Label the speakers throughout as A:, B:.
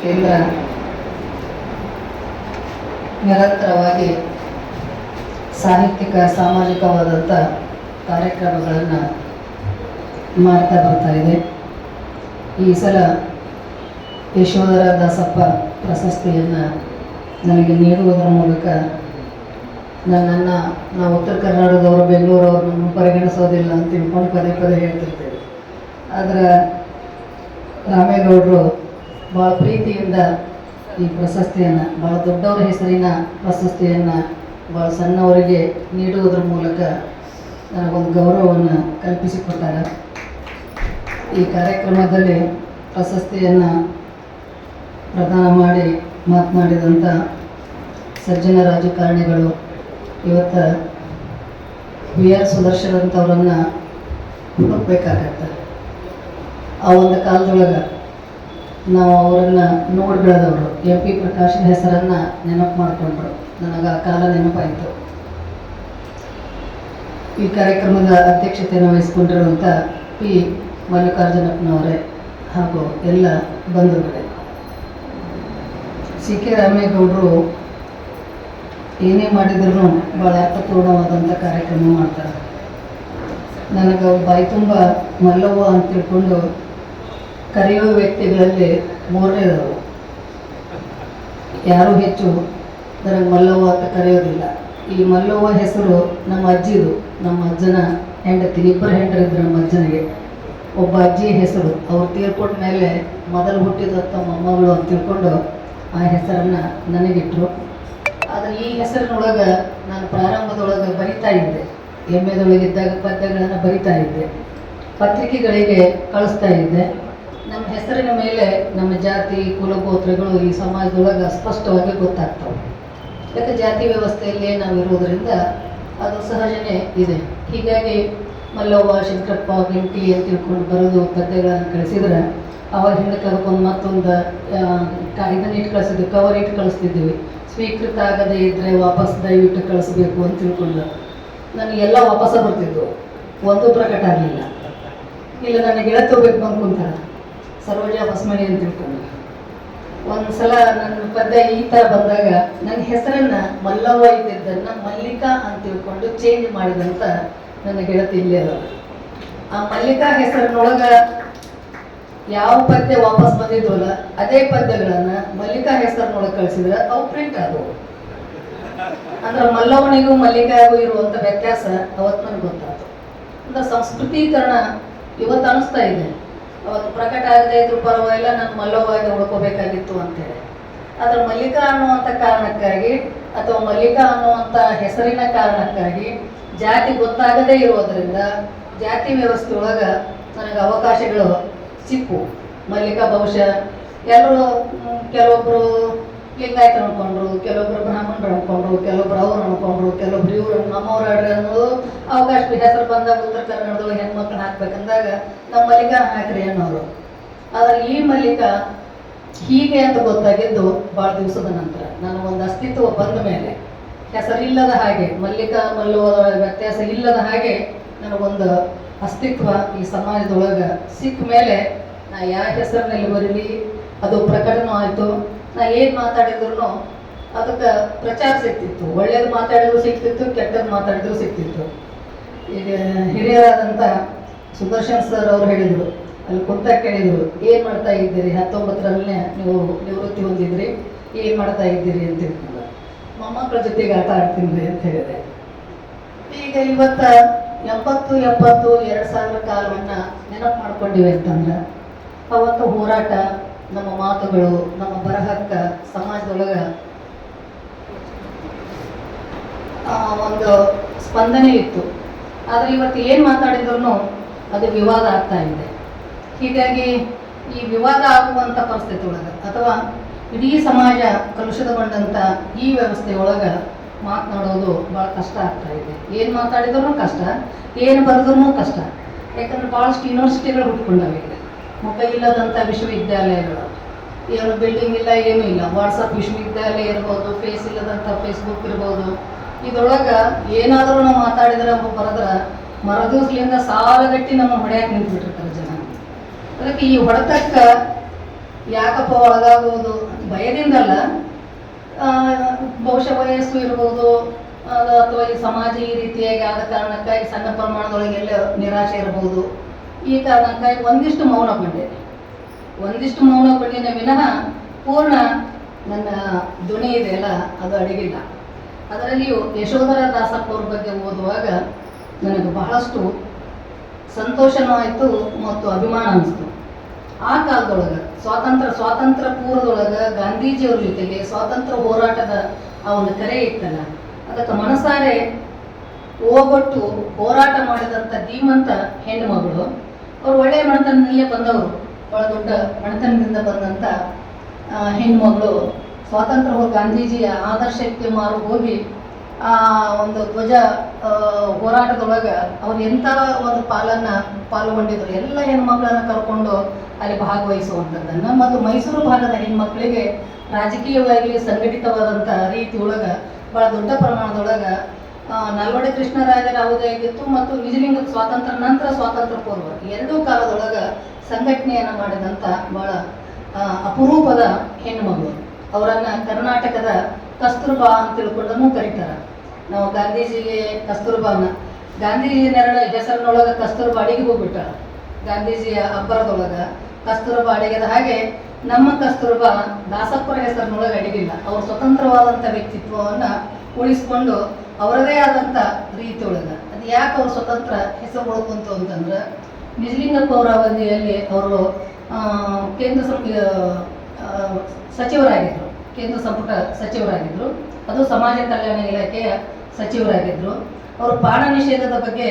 A: ಕೇಂದ್ರ ನಿರಂತರವಾಗಿ ಸಾಹಿತ್ಯಿಕ ಸಾಮಾಜಿಕವಾದಂಥ ಕಾರ್ಯಕ್ರಮಗಳನ್ನು ಮಾಡ್ತಾ ಬರ್ತಾ ಇದೆ. ಈ ಸಲ ಯಶೋಧರ ದಾಸಪ್ಪ ಪ್ರಶಸ್ತಿಯನ್ನು ನನಗೆ ನೀಡುವುದರ ಮೂಲಕ ನಾವು ಉತ್ತರ ಕರ್ನಾಟಕದವರು ಬೆಂಗಳೂರವ್ರನ್ನ ಪರಿಗಣಿಸೋದಿಲ್ಲ ಅಂತ ತಿಳ್ಕೊಂಡು ಪದೇ ಪದೇ ಹೇಳ್ತಿರ್ತೇವೆ. ಆದರೆ ರಾಮೇಗೌಡರು ಭಾಳ ಪ್ರೀತಿಯಿಂದ ಈ ಪ್ರಶಸ್ತಿಯನ್ನು, ಭಾಳ ದೊಡ್ಡವರ ಹೆಸರಿನ ಪ್ರಶಸ್ತಿಯನ್ನು ಭಾಳ ಸಣ್ಣವರಿಗೆ ನೀಡುವುದರ ಮೂಲಕ ನನಗೊಂದು ಗೌರವವನ್ನು ಕಲ್ಪಿಸಿಕೊಟ್ಟಾರೆ. ಈ ಕಾರ್ಯಕ್ರಮದಲ್ಲಿ ಪ್ರಶಸ್ತಿಯನ್ನು ಪ್ರದಾನ ಮಾಡಿ ಮಾತನಾಡಿದಂಥ ಸಜ್ಜನ ರಾಜಕಾರಣಿಗಳು ಇವತ್ತು VR ಸುದರ್ಶನ್ ಅಂತವ್ರನ್ನು ಹುಡುಕಬೇಕಾಗತ್ತೆ. ಆ ಒಂದು ಕಾಲದೊಳಗೆ ನಾವು ಅವರನ್ನು ನೋಡಿ ಬೆಳೆದವರು. MP ಪ್ರಕಾಶನ ಹೆಸರನ್ನು ನೆನಪು ಮಾಡಿಕೊಂಡ್ರು. ನನಗೆ ಆ ಕಾಲ ನೆನಪಾಯಿತು. ಈ ಕಾರ್ಯಕ್ರಮದ ಅಧ್ಯಕ್ಷತೆಯನ್ನು ವಹಿಸಿಕೊಂಡಿರುವಂಥ P ಮಲ್ಲಿಕಾರ್ಜುನಪ್ಪನವರೇ ಹಾಗೂ ಎಲ್ಲ ಬಂಧುಗಳೇ, CK ರಾಮೇಗೌಡರು ಏನೇ ಮಾಡಿದ್ರು ಭಾಳ ಅರ್ಥಪೂರ್ಣವಾದಂಥ ಕಾರ್ಯಕ್ರಮ ಮಾಡ್ತಾರೆ. ನನಗೆ ಬಾಯಿ ತುಂಬ ಮಲ್ಲವ್ವ ಅಂತ ತಿಳ್ಕೊಂಡು ಕರೆಯುವ ವ್ಯಕ್ತಿಗಳಲ್ಲಿ ಮೂರನೇದವರು. ಯಾರೂ ಹೆಚ್ಚು ನನಗೆ ಮಲ್ಲವ್ವ ಅಂತ ಕರೆಯೋದಿಲ್ಲ. ಈ ಮಲ್ಲವ್ವ ಹೆಸರು ನಮ್ಮ ಅಜ್ಜಿದು, ನಮ್ಮ ಅಜ್ಜನ ಹೆಂಡತಿ. ಇಬ್ಬರು ಹೆಂಡರಿದ್ರು ನಮ್ಮ ಅಜ್ಜನಿಗೆ. ಒಬ್ಬ ಅಜ್ಜಿಯ ಹೆಸರು, ಅವ್ರು ತೀರ್ಕೊಟ್ಟ ಮೇಲೆ ಮೊದಲು ಹುಟ್ಟಿದಂಥ ಮೊಮ್ಮಗಳು ಅಂತ ತಿಳ್ಕೊಂಡು ಆ ಹೆಸರನ್ನು ನನಗಿಟ್ಟರು. ಆದರೆ ಈ ಹೆಸರಿನೊಳಗೆ ನಾನು ಪ್ರಾರಂಭದೊಳಗೆ ಬರಿತಾ ಇದ್ದೆ. MAದೊಳಗಿದ್ದಾಗ ಪದ್ಯಗಳನ್ನು ಬರಿತಾ ಇದ್ದೆ, ಪತ್ರಿಕೆಗಳಿಗೆ ಕಳಿಸ್ತಾ ಇದ್ದೆ. ನಮ್ಮ ಹೆಸರಿನ ಮೇಲೆ ನಮ್ಮ ಜಾತಿ ಕುಲಗೋತ್ರಗಳು ಈ ಸಮಾಜದೊಳಗೆ ಸ್ಪಷ್ಟವಾಗಿ ಗೊತ್ತಾಗ್ತವೆ. ಯಾಕೆ ಜಾತಿ ವ್ಯವಸ್ಥೆಯಲ್ಲಿ ನಾವು ಇರೋದರಿಂದ ಅದು ಸಹಜನೇ ಇದೆ. ಹೀಗಾಗಿ ಮಲ್ಲವ್ವ, ಶಂಕರಪ್ಪ, ಗಿಂಟಿ ಅಂತ ತಿಳ್ಕೊಂಡು ಬರೋದು ಪದ್ಯಗಳನ್ನು ಕಳಿಸಿದ್ರೆ ಅವಾಗ ಹಿಂದಕ್ಕೆ ಅದಕ್ಕೊಂದು ಮತ್ತೊಂದು ಇದನ್ನು ಇಟ್ಟು ಕಳಿಸಿದ್ವಿ, ಕವರ್ ಇಟ್ಟು ಕಳಿಸ್ತಿದ್ದೀವಿ. ಸ್ವೀಕೃತ ಆಗದೇ ಇದ್ದರೆ ವಾಪಸ್ ದಯವಿಟ್ಟು ಕಳಿಸ್ಬೇಕು ಅಂತ ತಿಳ್ಕೊಂಡು ನನಗೆಲ್ಲ ವಾಪಸ್ಸ ಬರ್ತಿದ್ವು. ಒಂದು ಪ್ರಕಟ ಆಗಲಿಲ್ಲ. ಇಲ್ಲ ನನಗೆ ಗೆಳತಿ ಹೋಗ್ಬೇಕು ಅಂದ್ಕೊಂತಾರೆ, ಸರೋಜ ಹೊಸಮಣಿ ಅಂತ ತಿಳ್ಕೊಂಡು. ಒಂದು ಸಲ ನನ್ನ ಪದ್ಯ ಈ ಥರ ಬಂದಾಗ ನನ್ನ ಹೆಸರನ್ನು ಮಲ್ಲವ್ವ ಇದ್ದಿದ್ದನ್ನು ಮಲ್ಲಿಕಾ ಅಂತ ತಿಳ್ಕೊಂಡು ಚೇಂಜ್ ಮಾಡಿದಂಥ ನನ್ನ ಗೆಳತಿ ಇಲ್ಲೇ ಅದ. ಆ ಮಲ್ಲಿಕಾ ಹೆಸರಿನೊಳಗೆ ಯಾವ ಪದ್ಯ ವಾಪಸ್ ಬಂದಿದ್ವಲ್ಲ ಅದೇ ಪದ್ಯಗಳನ್ನು ಮಲ್ಲಿಕಾ ಹೆಸರಿನೊಳಗೆ ಕಳಿಸಿದ್ರೆ ಅವು ಪ್ರಿಂಟ್ ಆದವು. ಅಂದ್ರೆ ಮಲ್ಲವ್ವನಿಗೂ ಮಲ್ಲಿಕಾಗೂ ಇರುವಂಥ ವ್ಯತ್ಯಾಸ ಅವತ್ತು ನನಗೆ ಗೊತ್ತಾಯ್ತು. ಅಂದ್ರೆ ಸಂಸ್ಕೃತೀಕರಣ ಇವತ್ತು ಅನಿಸ್ತಾ ಇದೆ. ಅವತ್ತು ಪ್ರಕಟ ಆಗದೆ ಇದ್ರು ಪರವಾಗಿಲ್ಲ, ನಾನು ಮಲ್ಲವ್ವಾಗಿ ಉಳ್ಕೋಬೇಕಾಗಿತ್ತು ಅಂತೇಳಿ. ಆದರೆ ಮಲ್ಲಿಕಾ ಅನ್ನುವಂಥ ಕಾರಣಕ್ಕಾಗಿ ಅಥವಾ ಮಲ್ಲಿಕಾ ಅನ್ನುವಂಥ ಹೆಸರಿನ ಕಾರಣಕ್ಕಾಗಿ ಜಾತಿ ಗೊತ್ತಾಗದೇ ಇರೋದರಿಂದ ಜಾತಿ ವ್ಯವಸ್ಥೆ ಒಳಗೆ ನನಗೆ ಅವಕಾಶಗಳು ಸಿಕ್ಕು. ಮಲ್ಲಿಕಾ ಬಹುಶಃ ಎಲ್ಲರೂ, ಕೆಲವೊಬ್ಬರು ಲಿಂಗಾಯತರು ಅನ್ಕೊಂಡ್ರು, ಕೆಲವೊಬ್ಬರು ಬ್ರಾಹ್ಮಣರು ಅನ್ಕೊಂಡ್ರು, ಕೆಲವೊಬ್ರು ಅವ್ರು ಅನ್ಕೊಂಡ್ರು, ಕೆಲವೊಬ್ರು ಇವ್ರು ನಮ್ಮವ್ರು ಆಡ್ರಿ ಅನ್ನೋದು ಅವಕಾಶ. ಹೆಸರು ಬಂದಾಗ ಉತ್ತರ ಕನ್ನಡದೊಳಗೆ ಹೆಣ್ಮಕ್ಳನ್ನ ಹಾಕ್ಬೇಕಂದಾಗ ನಮ್ಮ ಮಲ್ಲಿಕಾ ಹಾಕ್ರಿ ಅನ್ನೋರು. ಆದರೆ ಈ ಮಲ್ಲಿಕಾ ಹೀಗೆ ಅಂತ ಗೊತ್ತಾಗಿದ್ದು ಭಾಳ ದಿವಸದ ನಂತರ. ನನಗೊಂದು ಅಸ್ತಿತ್ವ ಬಂದ ಮೇಲೆ, ಹೆಸರಿಲ್ಲದ ಹಾಗೆ, ಮಲ್ಲಿಕಾ ಮಲ್ಲವ್ವ ವ್ಯತ್ಯಾಸ ಇಲ್ಲದ ಹಾಗೆ ನನಗೊಂದು ಅಸ್ತಿತ್ವ ಈ ಸಮಾಜದೊಳಗೆ ಸಿಕ್ಕ ಮೇಲೆ ನಾ ಯಾವ ಹೆಸರಿನಲ್ಲಿ ಬರೀಲಿ ಅದು ಪ್ರಕಟನೂ ಆಯಿತು. ನಾ ಏನು ಮಾತಾಡಿದ್ರು ಅದಕ್ಕೆ ಪ್ರಚಾರ ಸಿಗ್ತಿತ್ತು. ಒಳ್ಳೇದು ಮಾತಾಡಿದ್ರು ಸಿಗ್ತಿತ್ತು, ಕೆಟ್ಟದ್ದು ಮಾತಾಡಿದ್ರು ಸಿಗ್ತಿತ್ತು. ಈಗ ಹಿರಿಯರಾದಂಥ ಸುದರ್ಶನ್ ಸರ್ ಅವರು ಹೇಳಿದರು, ಅಲ್ಲಿ ಕುಂತ ಕೇಳಿದರು, ಏನು ಮಾಡ್ತಾ ಇದ್ದೀರಿ, 19ರಲ್ಲೇ ನೀವು ನಿವೃತ್ತಿ ಹೊಂದಿದ್ರಿ, ಏನು ಮಾಡ್ತಾ ಇದ್ದೀರಿ ಅಂತ ಹೇಳ್ಕೊಂಡು. ಮೊಮ್ಮಕ್ಕಳ ಜೊತೆಗೆ ಆಟ ಆಡ್ತೀನಿ ಅಂತ ಹೇಳಿದೆ. ಈಗ ಇವತ್ತು 80, 70, 2000 ಕಾಲವನ್ನು ನೆನಪು ಮಾಡ್ಕೊಂಡಿವೆ ಅಂತಂದ್ರೆ ಅವತ್ತು ಹೋರಾಟ, ನಮ್ಮ ಮಾತುಗಳು, ನಮ್ಮ ಬರಹಕ್ಕ ಸಮಾಜದೊಳಗೆ ಒಂದು ಸ್ಪಂದನೆ ಇತ್ತು. ಆದರೆ ಇವತ್ತು ಏನು ಮಾತಾಡಿದ್ರು ಅದು ವಿವಾದ ಆಗ್ತಾ ಇದೆ. ಹೀಗಾಗಿ ಈ ವಿವಾದ ಆಗುವಂಥ ಪರಿಸ್ಥಿತಿ ಒಳಗೆ ಅಥವಾ ಇಡೀ ಸಮಾಜ ಕಲುಷಿತಗೊಂಡಂಥ ಈ ವ್ಯವಸ್ಥೆಯೊಳಗೆ ಮಾತನಾಡೋದು ಭಾಳ ಕಷ್ಟ ಆಗ್ತಾ ಇದೆ. ಏನು ಮಾತಾಡಿದ್ರು ಕಷ್ಟ, ಏನು ಬರೆದ್ರೂ ಕಷ್ಟ. ಯಾಕಂದ್ರೆ ಭಾಳಷ್ಟು ಯೂನಿವರ್ಸಿಟಿಗಳು ಹುಟ್ಕೊಂಡವೆ. ಈಗ ಮುಖ ಇಲ್ಲದಂಥ ವಿಶ್ವವಿದ್ಯಾಲಯಗಳು, ಏನು ಬಿಲ್ಡಿಂಗ್ ಇಲ್ಲ, ಏನೂ ಇಲ್ಲ. ವಾಟ್ಸಪ್ ವಿಶ್ವವಿದ್ಯಾಲಯ ಇರ್ಬೋದು, ಫೇಸ್ ಇಲ್ಲದಂಥ ಫೇಸ್ಬುಕ್ ಇರ್ಬೋದು. ಇದರೊಳಗೆ ಏನಾದರೂ ನಾವು ಮಾತಾಡಿದ್ರೆ ಬರೆದ್ರೆ ಮರದಿವ್ಸಲಿಂದ ಸಾಲಗಟ್ಟಿ ನಮ್ಮ ಹೊಡೆಯಕ್ಕೆ ನಿಂತುಬಿಟ್ಟಿರ್ತಾರೆ ಜನ. ಅದಕ್ಕೆ ಈ ಹೊಡೆತಕ್ಕೆ ಯಾಕಪ್ಪ ಒಳಗಾಗುವುದು ಭಯದಿಂದಲ್ಲ, ಬಹುಶಃ ವಯಸ್ಸು ಇರ್ಬೋದು, ಅಥವಾ ಈ ಸಮಾಜ ಈ ರೀತಿಯಾಗಿ ಆದ ಕಾರಣಕ್ಕಾಗಿ ಸಣ್ಣ ಪ್ರಮಾಣದೊಳಗೆಲ್ಲ ನಿರಾಶೆ ಇರಬಹುದು. ಈ ಕಾರಣಕ್ಕಾಗಿ ಒಂದಿಷ್ಟು ಮೌನ ಕೊಂಡಿನ ವಿನಃ ಪೂರ್ಣ ನನ್ನ ಧ್ವನಿ ಇದೆಯಲ್ಲ ಅದು ಅಡಗಿಲ್ಲ. ಅದರಲ್ಲಿಯೂ ಯಶೋಧರ ದಾಸಪ್ಪ ಅವ್ರ ಬಗ್ಗೆ ಓದುವಾಗ ನನಗೆ ಬಹಳಷ್ಟು ಸಂತೋಷನೂ ಆಯಿತು ಮತ್ತು ಅಭಿಮಾನ ಅನಿಸ್ತು. ಆ ಕಾಲದೊಳಗೆ ಸ್ವಾತಂತ್ರ್ಯ ಪೂರ್ವದೊಳಗೆ ಗಾಂಧೀಜಿಯವ್ರ ಜೊತೆಗೆ ಸ್ವಾತಂತ್ರ್ಯ ಹೋರಾಟದ ಅವನ ಕರೆ ಇತ್ತಲ್ಲ, ಅದಕ್ಕೆ ಮನಸಾರೆ ಹೋಗೊಟ್ಟು ಹೋರಾಟ ಮಾಡಿದಂಥ ಧೀಮಂತ ಹೆಣ್ಣು ಮಗಳು. ಅವ್ರು ಒಳ್ಳೆಯ ಮನೆತನದಲ್ಲೇ ಬಂದವರು, ಬಹಳ ದೊಡ್ಡ ಮನೆತನದಿಂದ ಬಂದಂಥ ಹೆಣ್ಮಗಳು ಸ್ವಾತಂತ್ರ್ಯ ಗಾಂಧೀಜಿಯ ಆದರ್ಶಕ್ಕೆ ಮಾರು ಹೋಗಿ ಆ ಒಂದು ಧ್ವಜ ಹೋರಾಟದೊಳಗೆ ಅವ್ರು ಎಂಥ ಒಂದು ಪಾಲ್ಗೊಂಡಿದ್ರು. ಎಲ್ಲ ಹೆಣ್ಮಕ್ಳನ್ನ ಕರ್ಕೊಂಡು ಅಲ್ಲಿ ಭಾಗವಹಿಸುವಂಥದ್ದನ್ನು ಮತ್ತು ಮೈಸೂರು ಭಾಗದ ಹೆಣ್ಮಕ್ಳಿಗೆ ರಾಜಕೀಯವಾಗಿ ಸಂಘಟಿತವಾದಂಥ ರೀತಿ ಒಳಗೆ ಭಾಳ ದೊಡ್ಡ ಪ್ರಮಾಣದೊಳಗೆ ನಾಲ್ವಡಿ ಕೃಷ್ಣರಾಜರ ಅವಧಿ ಆಗಿತ್ತು ಮತ್ತು ನಿಜಲಿಂಗ ಸ್ವಾತಂತ್ರ್ಯ ನಂತರ ಸ್ವಾತಂತ್ರ್ಯ ಪೂರ್ವ ಎರಡೂ ಕಾಲದೊಳಗೆ ಸಂಘಟನೆಯನ್ನು ಮಾಡಿದಂಥ ಭಾಳ ಅಪರೂಪದ ಹೆಣ್ಣುಮಗಳು. ಅವರನ್ನು ಕರ್ನಾಟಕದ ಕಸ್ತೂರ್ಬಾ ಅಂತ ತಿಳ್ಕೊಂಡೂ ಕರೀತಾರೆ. ನಾವು ಗಾಂಧೀಜಿಗೆ ಕಸ್ತೂರ್ಬಾನ ಗಾಂಧೀಜಿ ಹೆಸರಿನೊಳಗೆ ಕಸ್ತೂರ್ಬಾ ಅಡಿಗೆ ಹೋಗ್ಬಿಟ್ಟಾಳ. ಗಾಂಧೀಜಿಯ ಅಬ್ಬರದೊಳಗೆ ಕಸ್ತೂರ್ಬಾ ಅಡಿಗೆದ ಹಾಗೆ ನಮ್ಮ ಕಸ್ತೂರ್ಬಾ ದಾಸಪ್ಪರ ಹೆಸರಿನೊಳಗೆ ಅಡಿಗಿಲ್ಲ. ಅವರು ಸ್ವತಂತ್ರವಾದಂಥ ವ್ಯಕ್ತಿತ್ವವನ್ನು ಉಳಿಸ್ಕೊಂಡು ಅವರದೇ ಆದಂಥ ರೀತಿ ಒಳಗೆ ಅದು ಯಾಕೆ ಅವ್ರು ಸ್ವತಂತ್ರ ಹೆಸರು ಉಳ್ಕೊಂತು ಅಂತಂದ್ರೆ, ನಿಜಲಿಂಗಪ್ಪ ಅವರ ಅವಧಿಯಲ್ಲಿ ಅವರು ಕೇಂದ್ರ ಸಚಿವರಾಗಿದ್ದರು, ಕೇಂದ್ರ ಸಂಪುಟ ಸಚಿವರಾಗಿದ್ದರು, ಅದು ಸಮಾಜ ಕಲ್ಯಾಣ ಇಲಾಖೆಯ ಸಚಿವರಾಗಿದ್ದರು. ಅವರು ಬಾಣ ನಿಷೇಧದ ಬಗ್ಗೆ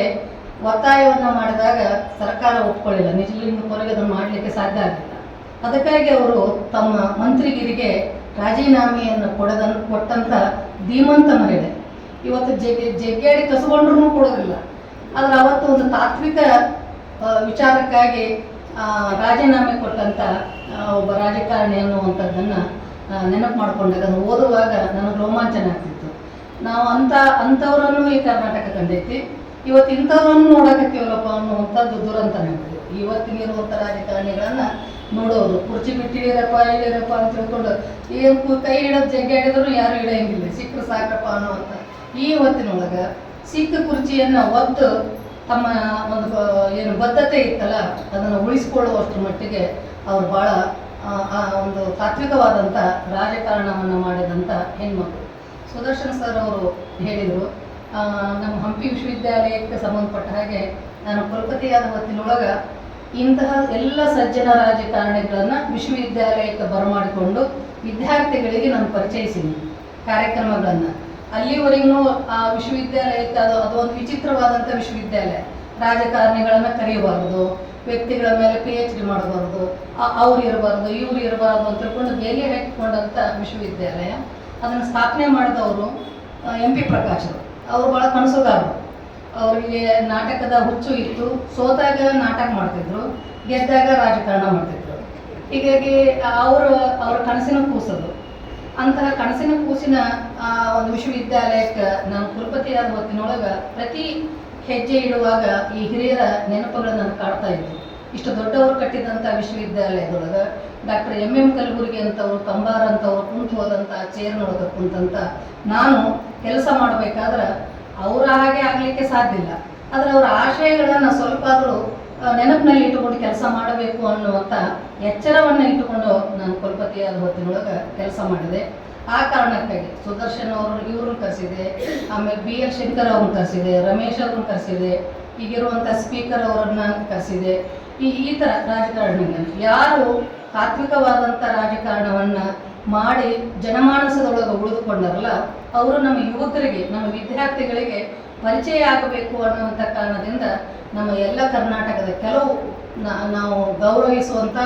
A: ಒತ್ತಾಯವನ್ನು ಮಾಡಿದಾಗ ಸರ್ಕಾರ ಒಪ್ಕೊಳ್ಳಿಲ್ಲ. ನಿಜಲಿಂಗಪ್ಪವರಿಗೆ ಅದನ್ನು ಮಾಡಲಿಕ್ಕೆ ಸಾಧ್ಯ ಆಗಲಿಲ್ಲ. ಅದಕ್ಕಾಗಿ ಅವರು ತಮ್ಮ ಮಂತ್ರಿಗಿರಿಗೆ ರಾಜೀನಾಮೆಯನ್ನು ಕೊಟ್ಟಂಥ ಧೀಮಂತ ಮಹಿಳೆ. ಇವತ್ತು ಜಗ್ಗಾಡಿ ಕಸ್ಕೊಂಡ್ರೂ ಕೊಡೋದಿಲ್ಲ. ಆದರೆ ಅವತ್ತು ಒಂದು ತಾತ್ವಿಕ ವಿಚಾರಕ್ಕಾಗಿ ರಾಜೀನಾಮೆ ಕೊಟ್ಟಂಥ ಒಬ್ಬ ರಾಜಕಾರಣಿ ಅನ್ನುವಂಥದ್ದನ್ನು ನೆನಪು ಮಾಡಿಕೊಂಡಾಗ ಅದನ್ನು ಓದುವಾಗ ನನಗೆ ರೋಮಾಂಚನ ಆಗ್ತಿತ್ತು. ನಾವು ಅಂಥವರನ್ನು ಈ ಕರ್ನಾಟಕ ಕಂಡೈತಿ. ಇವತ್ತು ಇಂಥವ್ರನ್ನು ನೋಡಕತ್ತೀವಲ್ಲಪ್ಪ ಅನ್ನುವಂಥದ್ದು ದುರಂತ ಆಗ್ತದೆ. ಇವತ್ತಿನಿರುವಂಥ ರಾಜಕಾರಣಿಗಳನ್ನು ನೋಡೋದು, ಕುರ್ಚಿ ಬಿಟ್ಟಿದ್ದೀರಪ್ಪ ಇದ್ದೀರಪ್ಪ ಅಂತ ತಿಳ್ಕೊಂಡು ಏನು ಕೈ ಹಿಡೋದು ಜಗ್ಗಾಡಿದ್ರು ಯಾರು ಹಿಡಿಯಂಗಿಲ್ಲ, ಸಿಕ್ಕರು ಸಾಕಪ್ಪ ಅನ್ನುವಂಥ ಈ ಹೊತ್ತಿನೊಳಗೆ ಸಿಕ್ಕ ಕುರ್ಚಿಯನ್ನು ಒತ್ತು ತಮ್ಮ ಒಂದು ಏನು ಬದ್ಧತೆ ಇತ್ತಲ್ಲ ಅದನ್ನು ಉಳಿಸ್ಕೊಳ್ಳುವಷ್ಟರ ಮಟ್ಟಿಗೆ ಅವರು ಭಾಳ ಒಂದು ತಾತ್ವಿಕವಾದಂಥ ರಾಜಕಾರಣವನ್ನು ಮಾಡಿದಂಥ ಹೆಣ್ಮಕ್ಳು. ಸುದರ್ಶನ್ ಸರ್ ಅವರು ಹೇಳಿದರು, ನಮ್ಮ ಹಂಪಿ ವಿಶ್ವವಿದ್ಯಾಲಯಕ್ಕೆ ಸಂಬಂಧಪಟ್ಟ ಹಾಗೆ ನಾನು ಕುಲಪತಿಯಾದ ಹೊತ್ತಿನೊಳಗೆ ಇಂತಹ ಎಲ್ಲ ಸಜ್ಜನ ರಾಜಕಾರಣಿಗಳನ್ನು ವಿಶ್ವವಿದ್ಯಾಲಯಕ್ಕೆ ಬರಮಾಡಿಕೊಂಡು ವಿದ್ಯಾರ್ಥಿಗಳಿಗೆ ನಾನು ಪರಿಚಯಿಸಿದ್ದೀನಿ ಕಾರ್ಯಕ್ರಮಗಳನ್ನು. ಅಲ್ಲಿವರೆಗೂ ಆ ವಿಶ್ವವಿದ್ಯಾಲಯಕ್ಕೆ ಅದೊಂದು ವಿಚಿತ್ರವಾದಂಥ ವಿಶ್ವವಿದ್ಯಾಲಯ. ರಾಜಕಾರಣಿಗಳನ್ನು ಕರೆಯಬಾರ್ದು, ವ್ಯಕ್ತಿಗಳ ಮೇಲೆ PhD ಮಾಡಬಾರ್ದು, ಅವ್ರು ಇರಬಾರ್ದು ಇವ್ರು ಇರಬಾರ್ದು ಅಂತ ತಿಳ್ಕೊಂಡು ಬೇಲಿ ಹಾಕಿಕೊಂಡಂಥ ವಿಶ್ವವಿದ್ಯಾಲಯ. ಅದನ್ನು ಸ್ಥಾಪನೆ ಮಾಡಿದವರು MP ಪ್ರಕಾಶ್ ಅವರು ಭಾಳ ಕನಸುಗಾರರು. ಅವರಿಗೆ ನಾಟಕದ ಹುಚ್ಚು ಇತ್ತು. ಸೋತಾಗ ನಾಟಕ ಮಾಡ್ತಿದ್ರು, ಗೆದ್ದಾಗ ರಾಜಕಾರಣ ಮಾಡ್ತಿದ್ರು. ಹೀಗಾಗಿ ಅವರ ಕನಸಿನ ಕೂಸದು. ಅಂತಹ ಕನಸಿನ ಕೂಸಿನ ಒಂದು ವಿಶ್ವವಿದ್ಯಾಲಯಕ್ಕೆ ನಾನು ಕುಲಪತಿಯಾದ ಹೊತ್ತಿನೊಳಗೆ ಪ್ರತಿ ಹೆಜ್ಜೆ ಇಡುವಾಗ ಈ ಹಿರಿಯರ ನೆನಪುಗಳು ನನಗೆ ಕಾಡ್ತಾ ಇತ್ತು. ಇಷ್ಟು ದೊಡ್ಡವರು ಕಟ್ಟಿದಂಥ ವಿಶ್ವವಿದ್ಯಾಲಯದೊಳಗೆ ಡಾಕ್ಟರ್ MM ಕಲಬುರ್ಗಿ ಅಂತವರು, ಕಂಬಾರ ಅಂತವರು ಕುಂತು ಹೋದಂಥ ಚೇರ್ನೊಳಗೆ ಕುಂತಂಥ ನಾನು ಕೆಲಸ ಮಾಡಬೇಕಾದ್ರೆ ಅವರ ಹಾಗೆ ಆಗಲಿಕ್ಕೆ ಸಾಧ್ಯ ಇಲ್ಲ. ಆದರೆ ಅವರ ಆಶಯಗಳನ್ನು ಸ್ವಲ್ಪ ಆದರೂ ನೆನಪಿನಲ್ಲಿ ಇಟ್ಟುಕೊಂಡು ಕೆಲಸ ಮಾಡಬೇಕು ಅನ್ನುವಂಥ ಎಚ್ಚರವನ್ನು ಇಟ್ಟುಕೊಂಡು ನಾನು ಕುಲಪತಿಯಾದ ಹೊತ್ತಿನೊಳಗೆ ಕೆಲಸ ಮಾಡಿದೆ. ಆ ಕಾರಣಕ್ಕಾಗಿ ಸುದರ್ಶನ್ ಇವ್ರನ್ನ ಕರೆಸಿದೆ, ಆಮೇಲೆ BL ಶಂಕರ್ ಅವ್ರನ್ನ ಕರೆಸಿದೆ, ರಮೇಶ್ ಅವ್ರನ್ನ ಕರೆಸಿದೆ, ಈಗಿರುವಂಥ ಸ್ಪೀಕರ್ ಅವರನ್ನು ಕರೆಸಿದೆ. ಈ ಥರ ರಾಜಕಾರಣಿಗಳು ಯಾರು ತಾತ್ವಿಕವಾದಂಥ ರಾಜಕಾರಣವನ್ನು ಮಾಡಿ ಜನಮಾನಸದೊಳಗೆ ಉಳಿದುಕೊಂಡರಲ್ಲ, ಅವರು ನಮ್ಮ ಯುವಕರಿಗೆ, ನಮ್ಮ ವಿದ್ಯಾರ್ಥಿಗಳಿಗೆ ಪರಿಚಯ ಆಗಬೇಕು ಅನ್ನುವಂಥ ಕಾರಣದಿಂದ ನಮ್ಮ ಎಲ್ಲ ಕರ್ನಾಟಕದ ಕೆಲವು ನಾವು ಗೌರವಿಸುವಂಥ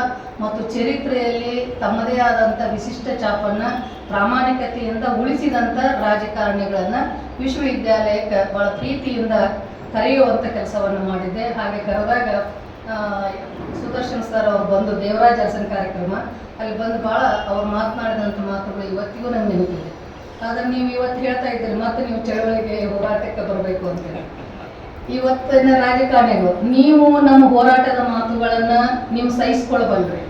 A: ಮತ್ತು ಚರಿತ್ರೆಯಲ್ಲಿ ತಮ್ಮದೇ ಆದಂಥ ವಿಶಿಷ್ಟ ಛಾಪನ್ನು ಪ್ರಾಮಾಣಿಕತೆಯಿಂದ ಉಳಿಸಿದಂಥ ರಾಜಕಾರಣಿಗಳನ್ನು ವಿಶ್ವವಿದ್ಯಾಲಯಕ್ಕೆ ಭಾಳ ಪ್ರೀತಿಯಿಂದ ಕರೆಯುವಂಥ ಕೆಲಸವನ್ನು ಮಾಡಿದ್ದೆ. ಹಾಗೆ ಕರೆದಾಗ ಸುದರ್ಶನ್ ಸರ್ ಅವರು ಬಂದು ದೇವರಾಜ ಅರಸನ್ ಕಾರ್ಯಕ್ರಮ ಅಲ್ಲಿ ಬಂದು ಭಾಳ ಅವ್ರು ಮಾತನಾಡಿದಂಥ ಮಾತುಗಳು ಇವತ್ತಿಗೂ ನನಗೆ ನೆನಪಿದೆ. ಆದರೆ ನೀವು ಇವತ್ತು ಹೇಳ್ತಾ ಇದ್ದೀರಿ ಮತ್ತೆ ನೀವು ಚಳವಳಿಗೆ ಹೋರಾಟಕ್ಕೆ ಬರಬೇಕು ಅಂತೇಳಿ. ಇವತ್ತಿನ ರಾಜಕಾರಣಿಗಳು ನೀವು ನಮ್ಮ ಹೋರಾಟದ ಮಾತುಗಳನ್ನು ನೀವು ಸಹಿಸ್ಕೊಳ್ಬಲ್ರಿ,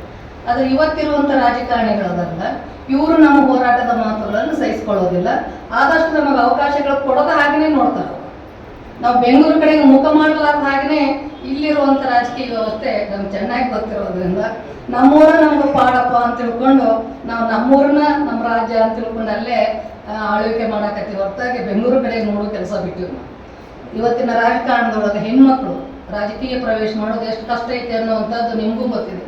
A: ಆದರೆ ಇವತ್ತಿರುವಂಥ ರಾಜಕಾರಣಿಗಳದಲ್ಲ, ಇವರು ನಮ್ಮ ಹೋರಾಟದ ಮಾತುಗಳನ್ನು ಸಹಿಸ್ಕೊಳ್ಳೋದಿಲ್ಲ. ಆದಷ್ಟು ನಮಗೆ ಅವಕಾಶಗಳು ಕೊಡೋದ ಹಾಗೆಯೇ ನೋಡ್ತಾರೆ. ನಾವು ಬೆಂಗಳೂರು ಕಡೆಗೆ ಮುಖ ಮಾಡಲಾರ್ದ ಹಾಗೆಯೇ ಇಲ್ಲಿರುವಂಥ ರಾಜಕೀಯ ವ್ಯವಸ್ಥೆ ನಮ್ಗೆ ಚೆನ್ನಾಗಿ ಗೊತ್ತಿರೋದ್ರಿಂದ ನಮ್ಮೂರ ನಮ್ಗೆ ಪಾಡಪ್ಪ ಅಂತ ತಿಳ್ಕೊಂಡು ನಾವು ನಮ್ಮೂರನ್ನ ನಮ್ಮ ರಾಜ್ಯ ಅಂತ ತಿಳ್ಕೊಂಡು ಅಲ್ಲೇ ಆಳ್ವಿಕೆ ಮಾಡಕತ್ತೀವಿ ಹೊರತಾಗಿ ಬೆಂಗಳೂರು ಕಡೆಗೆ ನೋಡೋ ಕೆಲಸ ಬಿಟ್ಟಿವಿ ನಾವು. ಇವತ್ತಿನ ರಾಜಕಾರಣದೊಳಗೆ ಹೆಣ್ಮಕ್ಳು ರಾಜಕೀಯ ಪ್ರವೇಶ ಮಾಡೋದು ಎಷ್ಟು ಕಷ್ಟ ಐತೆ ಅನ್ನೋವಂಥದ್ದು ನಿಮಗೂ ಗೊತ್ತಿದೆ.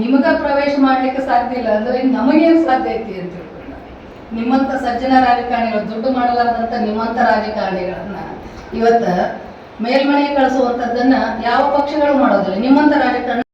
A: ನಿಮಗ ಪ್ರವೇಶ ಮಾಡಲಿಕ್ಕೆ ಸಾಧ್ಯ ಇಲ್ಲ ಅಂದರೆ ನಮಗೇನು ಸಾಧ್ಯ ಐತಿ ಅಂತ ತಿಳ್ಕೊಂಡು ನಿಮ್ಮಂಥ ಸಜ್ಜನ ರಾಜಕಾರಣಿಗಳು, ದುಡ್ಡು ಮಾಡಲಾರ್ದಂಥ ನಿಮ್ಮಂಥ ರಾಜಕಾರಣಿಗಳನ್ನ ಇವತ್ತು ಮೇಲ್ಮನೆಗೆ ಕಳಿಸುವಂಥದ್ದನ್ನು ಯಾವ ಪಕ್ಷಗಳು ಮಾಡೋದಿಲ್ಲ. ನಿಮ್ಮಂಥ ರಾಜಕಾರಣ